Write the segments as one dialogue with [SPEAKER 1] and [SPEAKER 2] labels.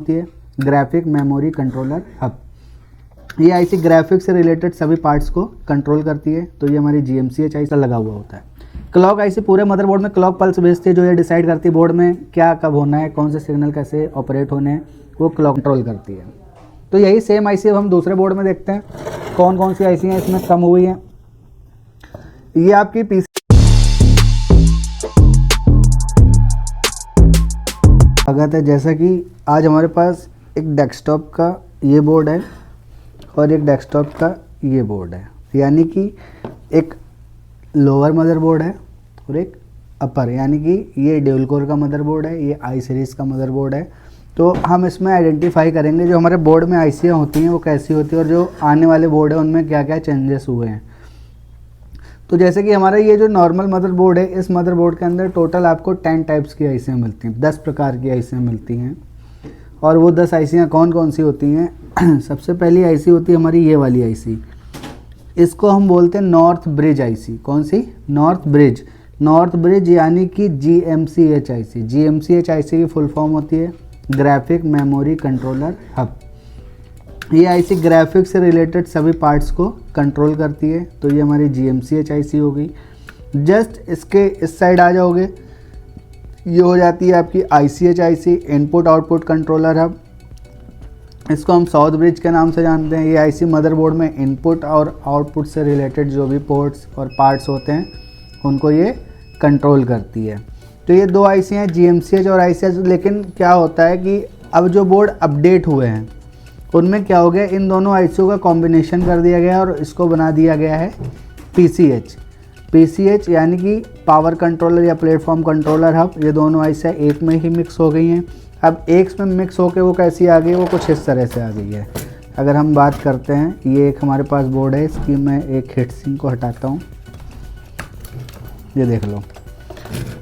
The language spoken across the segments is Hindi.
[SPEAKER 1] होती है ग्राफिक मेमोरी कंट्रोलर हब। ये आईसी ग्राफिक्स से रिलेटेड सभी पार्ट्स को कंट्रोल करती है। तो ये हमारी GMCH आईसी लगा हुआ होता है। क्लॉक आईसी पूरे मदरबोर्ड में क्लॉक पल्स भेजती है, जो ये डिसाइड करती है बोर्ड में क्या कब होना है, कौन से सिग्नल कैसे ऑपरेट होने हैं, वो क्लॉक कंट्रोल करती है। तो यही सेम आईसी अब हम दूसरे बोर्ड में देखते हैं कौन कौन सी आईसी हैं इसमें कम हुई हैं। ये आपकी पीसी स्वागत है। जैसा कि आज हमारे पास एक डेस्कटॉप का ये बोर्ड है और एक डेस्कटॉप का ये बोर्ड है, यानी कि एक लोअर मदरबोर्ड है और एक अपर, यानी कि ये ड्यूल कोर का मदरबोर्ड है, ये आई सीरीज़ का मदरबोर्ड है। तो हम इसमें आइडेंटिफाई करेंगे जो हमारे बोर्ड में आईसियाँ होती हैं वो कैसी होती है और जो आने वाले बोर्ड है उनमें क्या क्या चेंजेस हुए हैं। तो जैसे कि हमारा ये जो नॉर्मल मदरबोर्ड है, इस मदरबोर्ड के अंदर टोटल आपको 10 टाइप्स की आईसियाँ मिलती हैं, 10 प्रकार की आईसियाँ मिलती हैं। और वो 10 आईसियाँ कौन कौन सी होती हैं? सबसे पहली आईसी होती है हमारी ये वाली आईसी, इसको हम बोलते हैं नॉर्थ ब्रिज आईसी। कौन सी? नॉर्थ ब्रिज यानी कि GMCH आईसी। GMCH आईसी की फुल फॉर्म होती है ग्राफिक मेमोरी कंट्रोलर हब। ये आईसी ग्राफिक्स से रिलेटेड सभी पार्ट्स को कंट्रोल करती है। तो ये हमारी GMCH आईसी हो गई। जस्ट इसके इस साइड आ जाओगे, ये हो जाती है आपकी ICH IC, input output controller hub. इसको हम साउथ ब्रिज के नाम से जानते हैं। ये आईसी मदरबोर्ड में इनपुट और आउटपुट से रिलेटेड जो भी पोर्ट्स और पार्ट्स होते हैं उनको ये कंट्रोल करती है। तो ये दो आईसी हैं, GMCH और ICH। लेकिन क्या होता है कि अब जो बोर्ड अपडेट हुए हैं उनमें क्या हो गया, इन दोनों आईसीओ का कॉम्बिनेशन कर दिया गया और इसको बना दिया गया है PCH यानी कि पावर कंट्रोलर या प्लेटफॉर्म कंट्रोलर हब। ये दोनों आईसियाँ एक में ही मिक्स हो गई हैं। अब एक में मिक्स होकर वो कैसी आ गई, वो कुछ इस तरह से आ गई है। अगर हम बात करते हैं, ये एक हमारे पास बोर्ड है, इसकी मैं एक हीट सिंक को हटाता हूँ, ये देख लो।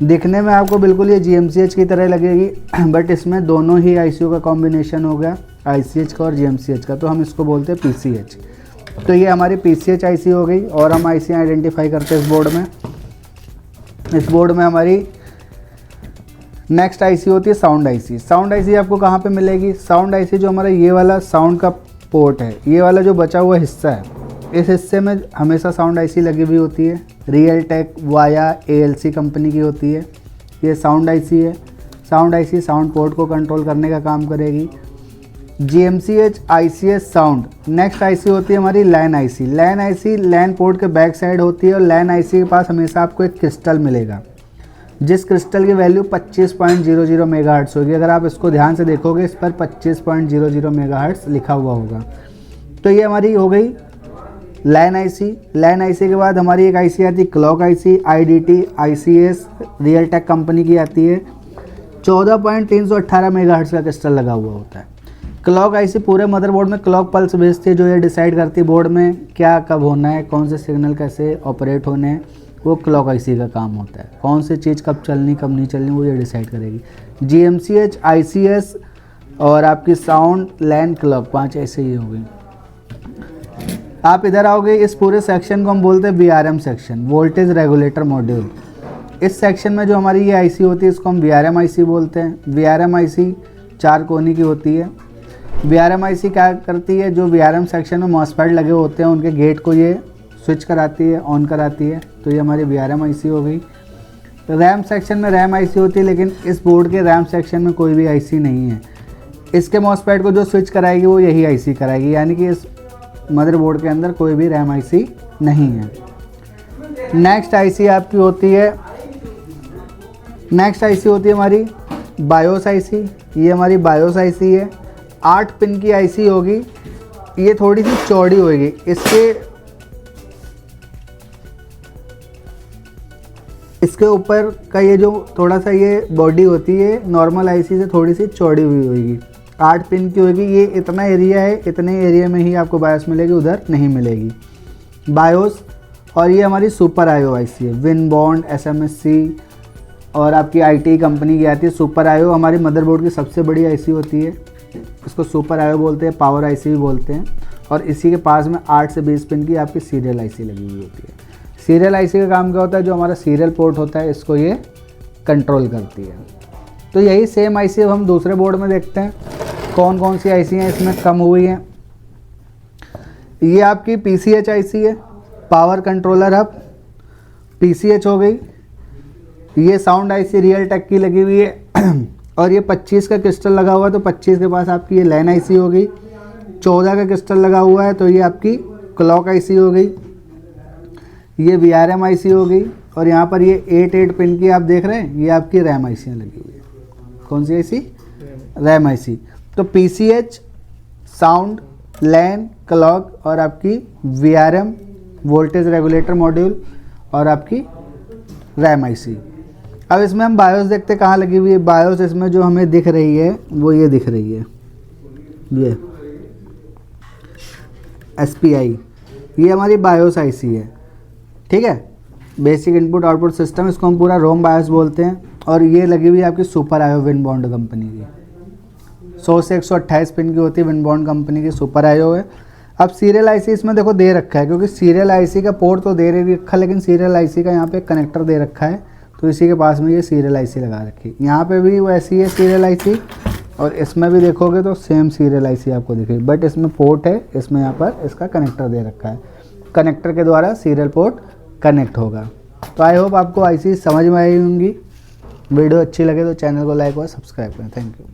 [SPEAKER 1] दिखने में आपको बिल्कुल ये GMCH की तरह लगेगी, बट इसमें दोनों ही आईसीओ का कॉम्बिनेशन हो गया, ICH का और GMCH का। तो हम इसको बोलते हैं PCH। तो ये हमारी PCH आईसी हो गई। और हम आईसी आइडेंटिफाई करते हैं इस बोर्ड में। इस बोर्ड में हमारी नेक्स्ट आईसी होती है साउंड आईसी। साउंड आईसी आपको कहाँ पे मिलेगी? साउंड आईसी जो हमारा ये वाला साउंड का पोर्ट है, ये वाला जो बचा हुआ हिस्सा है, इस हिस्से में हमेशा साउंड आईसी लगी हुई होती है। रियलटेक वाया ALC कंपनी की होती है। ये साउंड आईसी है। साउंड आईसी साउंड पोर्ट को कंट्रोल करने का काम करेगी। GMCH ICH sound. Next IC होती है हमारी लैन आईसी। लैन आईसी लैन पोर्ट के बैक साइड होती है और लैन आईसी के पास हमेशा आपको एक क्रिस्टल मिलेगा, जिस क्रिस्टल की वैल्यू 25.00 मेगाहर्ट्ज़ होगी। अगर आप इसको ध्यान से देखोगे, इस पर 25.00 मेगाहर्ट्ज़ लिखा हुआ होगा। तो ये हमारी हो गई लैन आईसी। लैन आईसी के बाद हमारी एक आईसी आती है clock IC, IDT ICS Realtek company की आती है। 14.318 मेगाहर्ट्ज़ का क्रिस्टल लगा हुआ होता है। क्लॉक आईसी पूरे मदरबोर्ड में क्लॉक पल्स भेजती है, जो ये डिसाइड करती है बोर्ड में क्या कब होना है, कौन से सिग्नल कैसे ऑपरेट होने हैं, वो क्लॉक आईसी का काम होता है। कौन सी चीज़ कब चलनी कब नहीं चलनी वो ये डिसाइड करेगी। GMCH ICS और आपकी साउंड लैन क्लॉक 5 ऐसे ही हो गई। आप इधर आओगे, इस पूरे सेक्शन को हम बोलते हैं VRM section, voltage regulator module. इस सेक्शन में जो हमारी ये आईसी होती है इसको हम VRM आईसी बोलते हैं। VRM आईसी 4 कोनी की होती है। VRM आईसी क्या करती है, जो VRM सेक्शन में मॉसफेट लगे होते हैं उनके गेट को ये स्विच कराती है, ऑन कराती है। तो ये हमारी VRM आईसी हो गई। रैम सेक्शन में रैम आईसी होती है, लेकिन इस बोर्ड के रैम सेक्शन में कोई भी आईसी नहीं है। इसके मॉसफेट को जो स्विच कराएगी वो यही आईसी कराएगी, यानी कि इस मदरबोर्ड के अंदर कोई भी रैम आईसी नहीं है। नेक्स्ट आईसी आपकी होती है, नेक्स्ट आईसी होती है हमारी बायोस आईसी। ये हमारी बायोस आईसी है। 8 पिन की आईसी होगी। ये थोड़ी सी चौड़ी होगी। इसके ऊपर का ये जो थोड़ा सा ये बॉडी होती है नॉर्मल आईसी से थोड़ी सी चौड़ी हुई होगी। 8 पिन की होगी। ये इतना एरिया है, इतने एरिया में ही आपको बायोस मिलेगी, उधर नहीं मिलेगी बायोस। और ये हमारी सुपर आईओ आईसी है। विनबॉन्ड SMSC और आपकी IT कंपनी की आती है। सुपर आईओ हमारी मदरबोर्ड की सबसे बड़ी आईसी होती है। इसको सुपर आईओ बोलते हैं, पावर आईसी भी बोलते हैं। और इसी के पास में 8 से 20 पिन की आपकी सीरियल आईसी लगी हुई होती है। सीरियल आईसी का काम क्या होता है, जो हमारा सीरियल पोर्ट होता है इसको ये कंट्रोल करती है। तो यही सेम आईसी अब हम दूसरे बोर्ड में देखते हैं कौन कौन सी आईसी हैं इसमें कम हुई हैं। ये आपकी PCH आईसी है, पावर कंट्रोलर हब, PCH हो गई। ये साउंड आईसी रियल टेक की लगी हुई है और ये 25 का क्रिस्टल लगा हुआ है, तो 25 के पास आपकी ये लैन आईसी हो गई। 14 का क्रिस्टल लगा हुआ है तो ये आपकी क्लॉक आईसी हो गई। ये VRM आईसी हो गई और यहाँ पर ये 8 पिन की आप देख रहे हैं, ये आपकी रैम आईसी लगी हुई है। कौन सी आईसी? RAM IC. तो PCH, साउंड, लैन, क्लॉक और आपकी VRM वोल्टेज रेगुलेटर मॉड्यूल और आपकी रैम आईसी। अब इसमें हम बायोस देखते कहाँ लगी हुई है। बायोस इसमें जो हमें दिख रही है वो ये दिख रही है, ये SPI, ये हमारी बायोस आईसी है। ठीक है, बेसिक इनपुट आउटपुट सिस्टम, इसको हम पूरा रोम बायोस बोलते हैं। और ये लगी हुई है आपकी सुपर आयो विनबॉन्ड कंपनी की, 100 से 128 पिन की होती है, विनबॉन्ड कंपनी की सुपर आयो है। अब सीरियल आईसी इसमें देखो दे रखा है, क्योंकि सीरियल आईसी का पोर्ट तो दे रखा, लेकिन सीरियल आईसी का यहाँ पे कनेक्टर दे रखा है, तो इसी के पास में ये सीरियल आईसी लगा रखी है। यहाँ पे भी वैसी है सीरियल आईसी, और इसमें भी देखोगे तो सेम सीरियल आईसी आपको दिखेगी, बट इसमें पोर्ट है, इसमें यहाँ पर इसका कनेक्टर दे रखा है, कनेक्टर के द्वारा सीरियल पोर्ट कनेक्ट होगा। तो आई होप आपको आईसी समझ में आई होंगी। वीडियो अच्छी लगे तो चैनल को लाइक और सब्सक्राइब करें। Thank you.